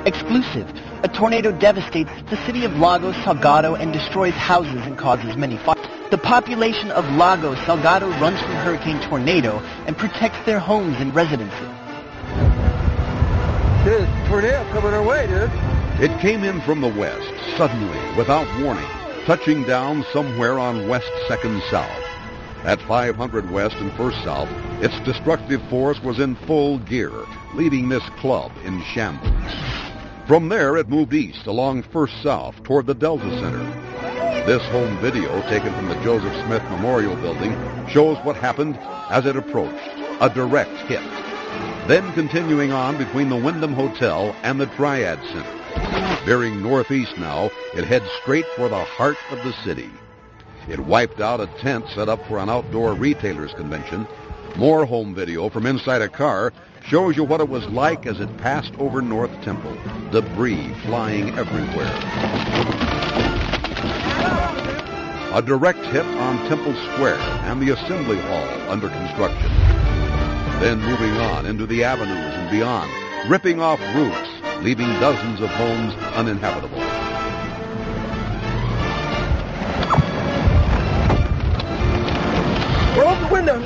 Exclusive. A tornado devastates the city of Lagos, Salgado, and destroys houses and causes many fires. The population of Lagos, Salgado runs from Hurricane Tornado and protects their homes and residences. Dude, tornado coming our way, dude. It came in from the west, suddenly, without warning, touching down somewhere on West 2nd South. At 500 West and 1st South, its destructive force was in full gear, leaving this club in shambles. From there, it moved east along 1st South toward the Delta Center. This home video, taken from the Joseph Smith Memorial Building, shows what happened as it approached, a direct hit. Then continuing on between the Wyndham Hotel and the Triad Center. Bearing northeast now, it heads straight for the heart of the city. It wiped out a tent set up for an outdoor retailers convention. More home video from inside a car shows you what it was like as it passed over North Temple, debris flying everywhere. A direct hit on Temple Square and the Assembly Hall under construction. Then moving on into the avenues and beyond, ripping off roofs, leaving dozens of homes uninhabitable. Roll the window.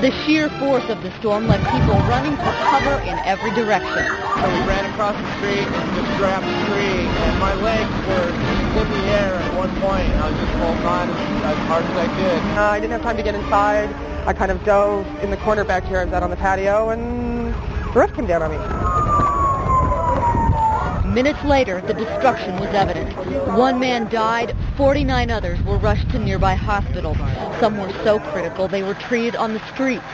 The sheer force of the storm left people running for cover in every direction. So we ran across the street and just grabbed the tree, and my legs were in the air at one point. I was just holding on as hard as I could. I didn't have time to get inside. I kind of dove in the corner back here. I was out on the patio, and the roof came down on me. Minutes later, the destruction was evident. One man died, 49 others were rushed to nearby hospitals. Some were so critical they were treated on the streets.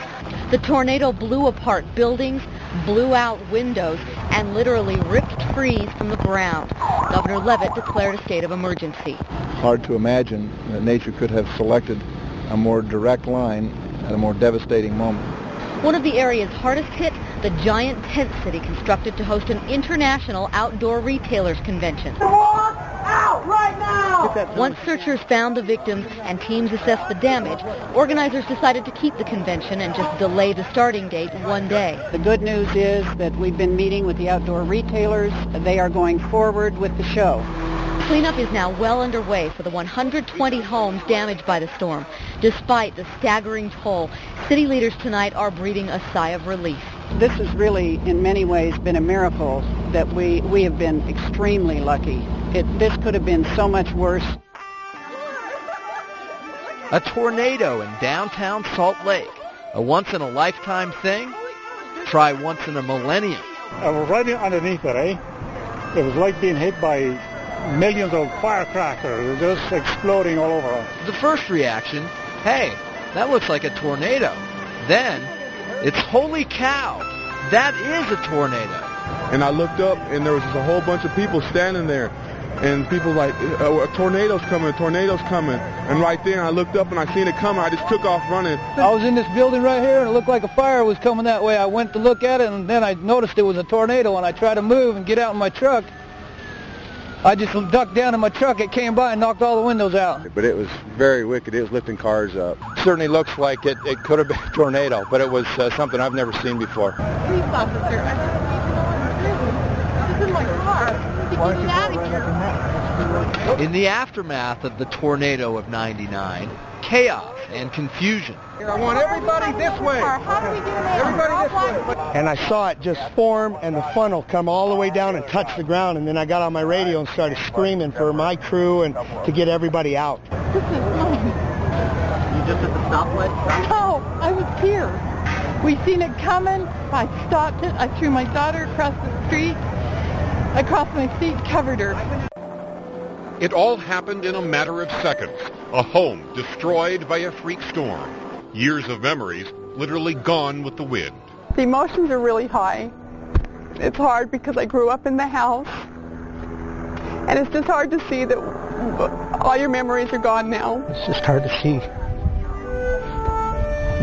The tornado blew apart buildings, blew out windows, and literally ripped trees from the ground. Governor Leavitt declared a state of emergency. Hard to imagine that nature could have selected a more direct line at a more devastating moment. One of the area's hardest hit, the giant tent city constructed to host an international outdoor retailers convention. Walk out right now! Once searchers found the victims and teams assessed the damage, organizers decided to keep the convention and just delay the starting date one day. The good news is that we've been meeting with the outdoor retailers. They are going forward with the show. Cleanup is now well underway for the 120 homes damaged by the storm. Despite the staggering toll, city leaders tonight are breathing a sigh of relief. This has really, in many ways, been a miracle that we have been extremely lucky. This could have been so much worse. A tornado in downtown Salt Lake. A once-in-a-lifetime thing? Try once in a millennium. I was right underneath it, eh? It was like being hit by millions of firecrackers just exploding all over. The first reaction, hey, that looks like a tornado. Then, it's holy cow, that is a tornado. And I looked up and there was just a whole bunch of people standing there. And people like, a tornado's coming, a tornado's coming. And right there I looked up and I seen it coming. I just took off running. I was in this building right here and it looked like a fire was coming that way. I went to look at it and then I noticed it was a tornado and I tried to move and get out in my truck. I just ducked down in my truck. It came by and knocked all the windows out. But it was very wicked. It was lifting cars up. Certainly looks like it could have been a tornado, but it was something I've never seen before. Police officer, I this is my car. Get it out of here. In the aftermath of the tornado of '99, chaos and confusion. I want everybody this way. How do we do that? Everybody this way. And I saw it just form and the funnel come all the way down and touch the ground, and then I got on my radio and started screaming for my crew and to get everybody out. This is fun. You just at the stoplight? No, I was here. We seen it coming. I stopped it. I threw my daughter across the street. Across my seat, covered her. It all happened in a matter of seconds. A home destroyed by a freak storm. Years of memories literally gone with the wind. The emotions are really high. It's hard because I grew up in the house. And it's just hard to see that all your memories are gone now. It's just hard to see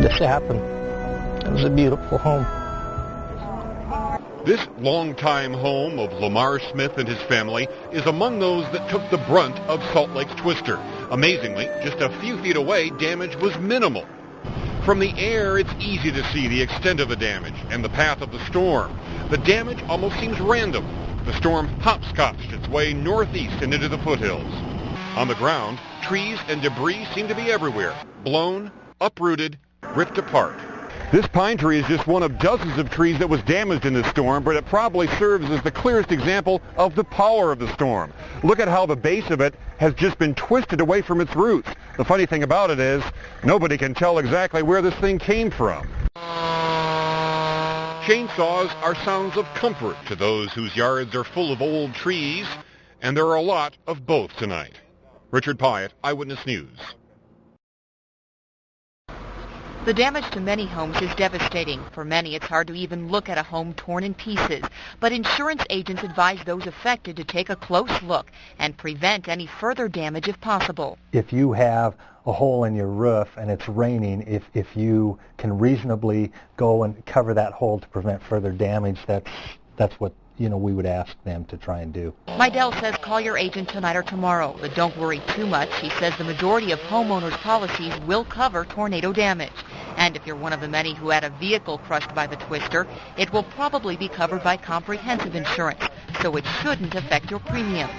this happen. It was a beautiful home. This longtime home of Lamar Smith and his family is among those that took the brunt of Salt Lake's twister. Amazingly, just a few feet away, damage was minimal. From the air, it's easy to see the extent of the damage and the path of the storm. The damage almost seems random. The storm hopscotched its way northeast and into the foothills. On the ground, trees and debris seem to be everywhere, blown, uprooted, ripped apart. This pine tree is just one of dozens of trees that was damaged in this storm, but it probably serves as the clearest example of the power of the storm. Look at how the base of it has just been twisted away from its roots. The funny thing about it is, nobody can tell exactly where this thing came from. Chainsaws are sounds of comfort to those whose yards are full of old trees, and there are a lot of both tonight. Richard Pyatt, Eyewitness News. The damage to many homes is devastating. For many, it's hard to even look at a home torn in pieces. But insurance agents advise those affected to take a close look and prevent any further damage if possible. If you have a hole in your roof and it's raining, if you can reasonably go and cover that hole to prevent further damage, that's what we would ask them to try and do. Meidel says call your agent tonight or tomorrow, but don't worry too much. He says the majority of homeowners' policies will cover tornado damage. And if you're one of the many who had a vehicle crushed by the twister, it will probably be covered by comprehensive insurance, so it shouldn't affect your premiums.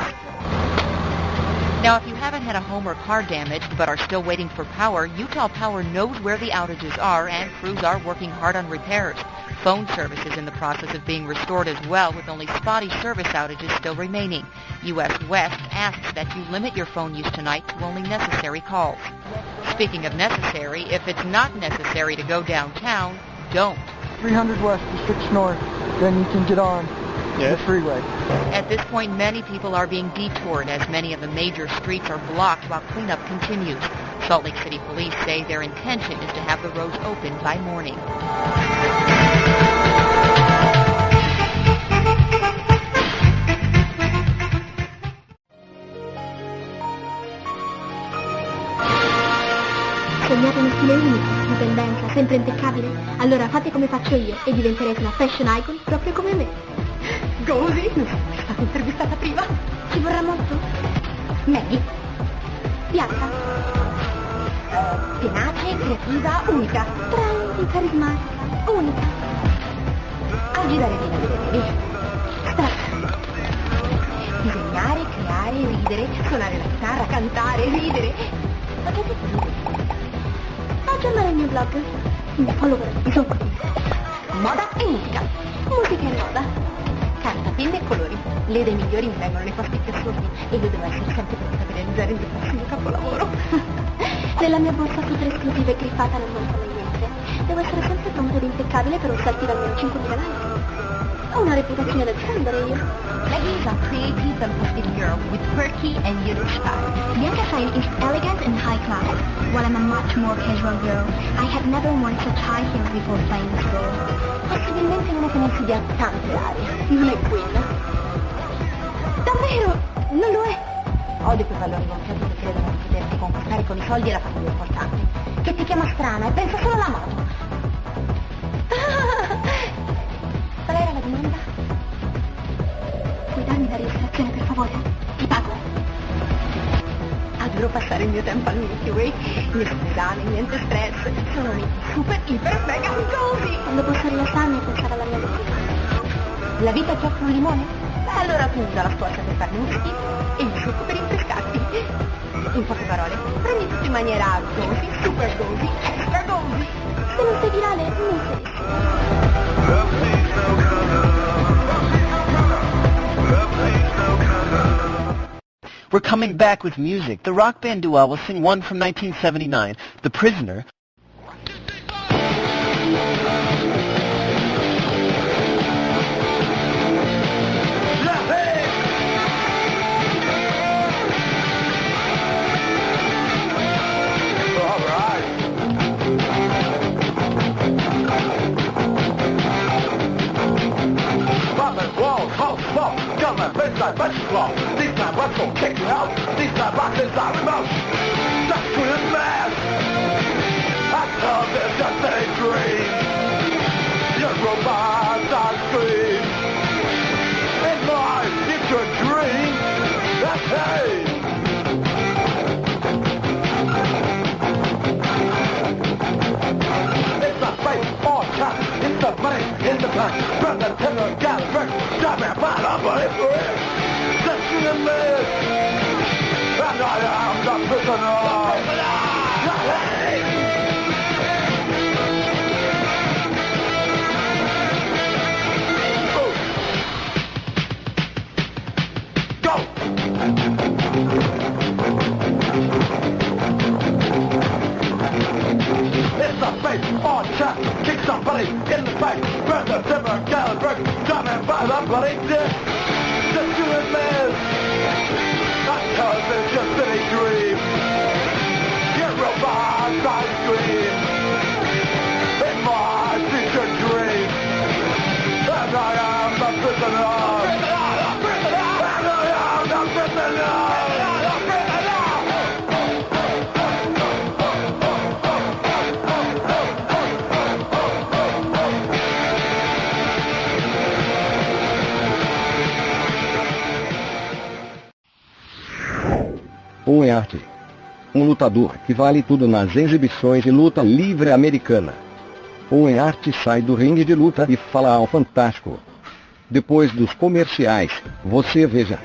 Now, if you haven't had a home or car damaged but are still waiting for power, Utah Power knows where the outages are, and crews are working hard on repairs. Phone service is in the process of being restored as well, with only spotty service outages still remaining. U.S. West asks that you limit your phone use tonight to only necessary calls. Speaking of necessary, if it's not necessary to go downtown, don't. 300 west to 6 north, then you can get on the freeway. At this point, many people are being detoured as many of the major streets are blocked while cleanup continues. Salt Lake City police say their intention is to have the roads open by morning. Sognate uno stile unico, una tendenza sempre impeccabile? Allora fate come faccio io e diventerete una fashion icon proprio come me. Così? Non sono mai stata intervistata prima. Ci vorrà molto? Maggie. Bianca. Tenace, creativa, unica. Trendy, carismatica, unica. Agitare le devi. Strada. Disegnare, creare, ridere, suonare la chitarra, cantare, ridere. Ma che tipo? Aggiornare il mio blog. I miei follower sono qui. Moda e musica. Musica e moda. Carta, penne e colori. Le idee migliori mi vengono nei posti più assurdi e io devo essere sempre pronta per realizzare il mio prossimo capolavoro. Nella mia borsa super esclusiva e griffata non mancano niente. Devo essere sempre pronta ed impeccabile per usarti da almeno 5.000 like. Ho una reputazione da difendere io. Maggie is a creative and positive girl with quirky and unique style. Bianca's style is elegant and high class, while I'm a much more casual girl. I have never worn such high heels before playing this role. Possibilmente non è che ne sia tante arie. Non è quella. Davvero? Non lo è? Odio quei valori gonfiati che credono di poterti conquistare con i soldi e la famiglia importante. Che ti chiama strana e pensa solo alla moto. Qual era la domanda? Puoi darmi la registrazione, per favore? Ti pago. Adoro passare il mio tempo al Milky Way. Nessun esame, niente stress. Sono un super, iper, mega così. Quando posso rilassarmi e pensare alla mia vita. La vita ti offre un limone? Beh, allora tu usa la scorza per farne un schifo e il succo per rinfrescarti. In poche parole, prendi tutto in maniera dosi, super dosi, extra dosi. Se non sei virale, non sei. We're coming back with music. The rock band duo will sing one from 1979, The Prisoner. Got my face like vegetable. This time what's gonna kick you out? This time rock inside remote. Just to the mask. I thought it's just a dream. Your robots are scream. In life, it's your dream. That's hey. It's a face for cat. It's the money in the It's a face on track, kick somebody in the face. Burn the timber, Gallenberg, driving by the bloody dick. Just you and me, not cause it's just a dream. Your robots I scream in my future dream. And I am the prisoner. And I am the prisoner. Ou em arte. Um lutador que vale tudo nas exibições de luta livre americana. Ou em arte sai do ringue de luta e fala ao Fantástico. Depois dos comerciais, você veja.